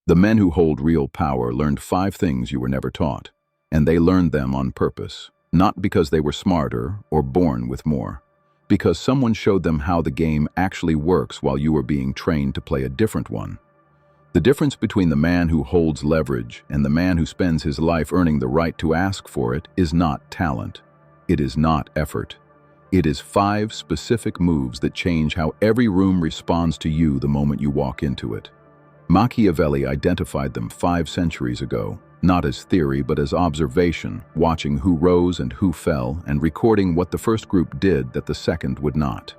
The men who hold real power learned 5 things you were never taught, and they learned them on purpose, not because they were smarter or born with more, because someone showed them how the game actually works while you were being trained to play a different one. The difference between the man who holds leverage and the man who spends his life earning the right to ask for it is not talent. It is not effort. It is 5 specific moves that change how every room responds to you the moment you walk into it. Machiavelli identified them 5 centuries ago, not as theory but as observation, watching who rose and who fell and recording what the first group did that the second would not.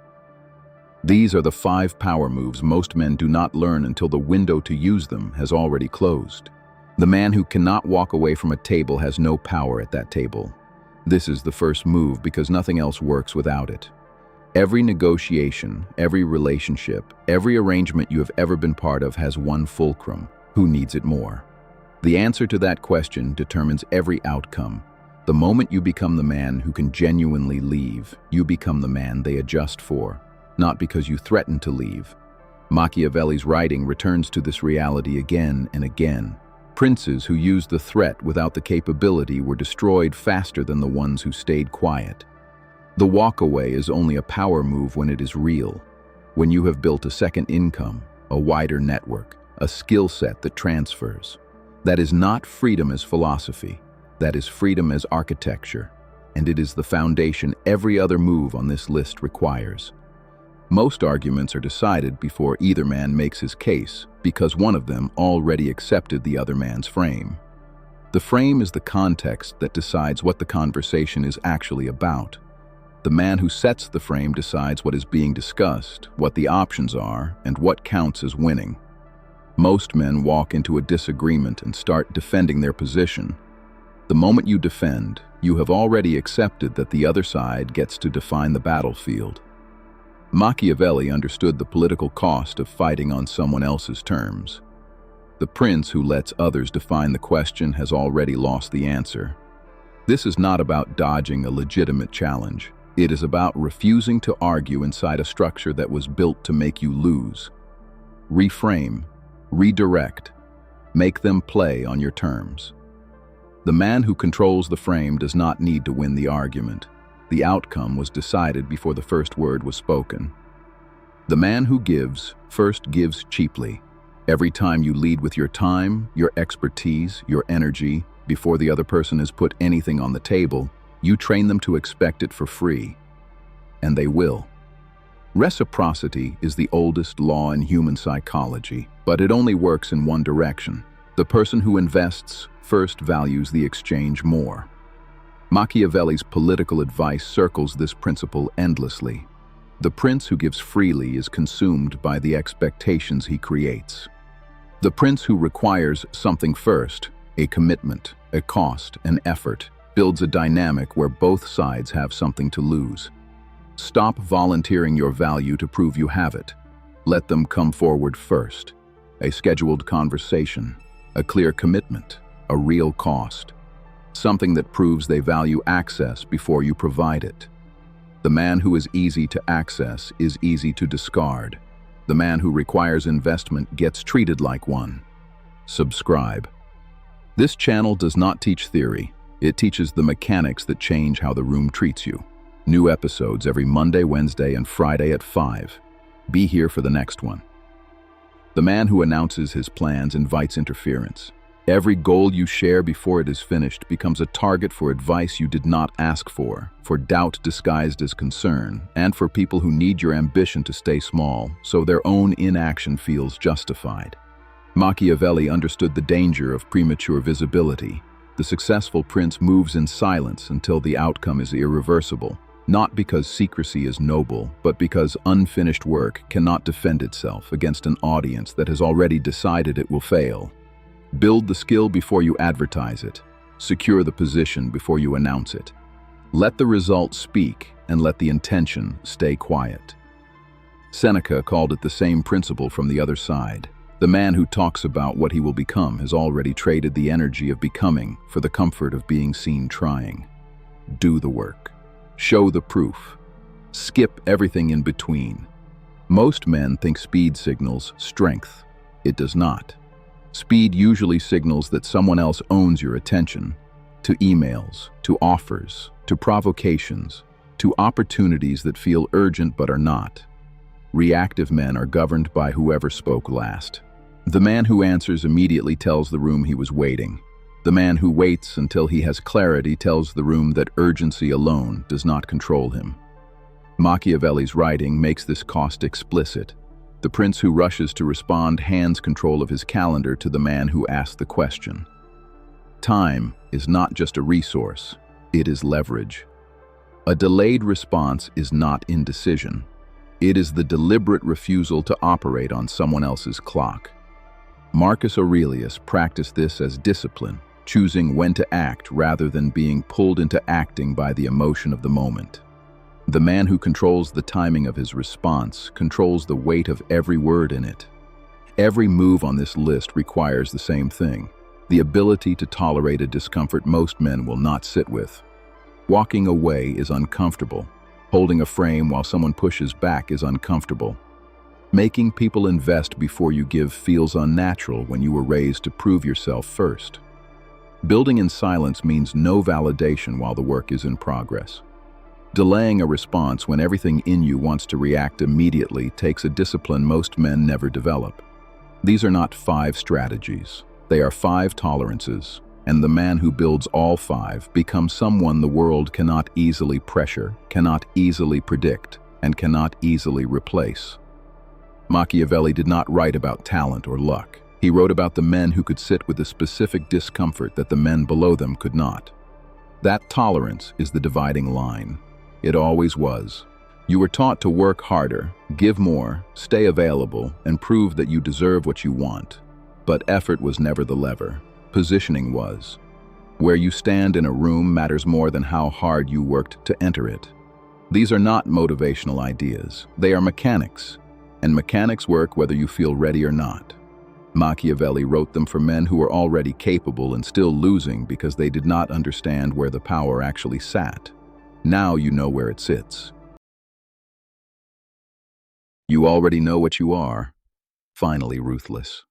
These are the 5 power moves most men do not learn until the window to use them has already closed. The man who cannot walk away from a table has no power at that table. This is the first move because nothing else works without it. Every negotiation, every relationship, every arrangement you have ever been part of has one fulcrum. Who needs it more? The answer to that question determines every outcome. The moment you become the man who can genuinely leave, you become the man they adjust for, not because you threaten to leave. Machiavelli's writing returns to this reality again and again. Princes who used the threat without the capability were destroyed faster than the ones who stayed quiet. The walkaway is only a power move when it is real, when you have built a second income, a wider network, a skill set that transfers. That is not freedom as philosophy, that is freedom as architecture, and it is the foundation every other move on this list requires. Most arguments are decided before either man makes his case, because one of them already accepted the other man's frame. The frame is the context that decides what the conversation is actually about. The man who sets the frame decides what is being discussed, what the options are, and what counts as winning. Most men walk into a disagreement and start defending their position. The moment you defend, you have already accepted that the other side gets to define the battlefield. Machiavelli understood the political cost of fighting on someone else's terms. The prince who lets others define the question has already lost the answer. This is not about dodging a legitimate challenge. It is about refusing to argue inside a structure that was built to make you lose. Reframe, redirect, make them play on your terms. The man who controls the frame does not need to win the argument. The outcome was decided before the first word was spoken. The man who gives first gives cheaply. Every time you lead with your time, your expertise, your energy, before the other person has put anything on the table, you train them to expect it for free. And they will. Reciprocity is the oldest law in human psychology, but it only works in one direction. The person who invests first values the exchange more. Machiavelli's political advice circles this principle endlessly. The prince who gives freely is consumed by the expectations he creates. The prince who requires something first, a commitment, a cost, an effort, builds a dynamic where both sides have something to lose. Stop volunteering your value to prove you have it. Let them come forward first. A scheduled conversation, a clear commitment, a real cost. Something that proves they value access before you provide it. The man who is easy to access is easy to discard. The man who requires investment gets treated like one. Subscribe. This channel does not teach theory. It teaches the mechanics that change how the room treats you. New episodes every Monday, Wednesday, and Friday at 5. Be here for the next one. The man who announces his plans invites interference. Every goal you share before it is finished becomes a target for advice you did not ask for doubt disguised as concern, and for people who need your ambition to stay small, so their own inaction feels justified. Machiavelli understood the danger of premature visibility. The successful prince moves in silence until the outcome is irreversible, not because secrecy is noble, but because unfinished work cannot defend itself against an audience that has already decided it will fail. Build the skill before you advertise it. Secure the position before you announce it. Let the result speak and let the intention stay quiet. Seneca called it the same principle from the other side. The man who talks about what he will become has already traded the energy of becoming for the comfort of being seen trying. Do the work. Show the proof. Skip everything in between. Most men think speed signals strength. It does not. Speed usually signals that someone else owns your attention, to emails, to offers, to provocations, to opportunities that feel urgent but are not. Reactive men are governed by whoever spoke last. The man who answers immediately tells the room he was waiting. The man who waits until he has clarity tells the room that urgency alone does not control him. Machiavelli's writing makes this cost explicit. The prince who rushes to respond hands control of his calendar to the man who asked the question. Time is not just a resource, it is leverage. A delayed response is not indecision. It is the deliberate refusal to operate on someone else's clock. Marcus Aurelius practiced this as discipline, choosing when to act rather than being pulled into acting by the emotion of the moment. The man who controls the timing of his response controls the weight of every word in it. Every move on this list requires the same thing: the ability to tolerate a discomfort most men will not sit with. Walking away is uncomfortable. Holding a frame while someone pushes back is uncomfortable. Making people invest before you give feels unnatural when you were raised to prove yourself first. Building in silence means no validation while the work is in progress. Delaying a response when everything in you wants to react immediately takes a discipline most men never develop. These are not 5 strategies. They are 5 tolerances, and the man who builds all 5 becomes someone the world cannot easily pressure, cannot easily predict, and cannot easily replace. Machiavelli did not write about talent or luck. He wrote about the men who could sit with a specific discomfort that the men below them could not. That tolerance is the dividing line. It always was. You were taught to work harder, give more, stay available, and prove that you deserve what you want. But effort was never the lever. Positioning was. Where you stand in a room matters more than how hard you worked to enter it. These are not motivational ideas. They are mechanics. And mechanics work whether you feel ready or not. Machiavelli wrote them for men who were already capable and still losing because they did not understand where the power actually sat. Now you know where it sits. You already know what you are. Finally, ruthless.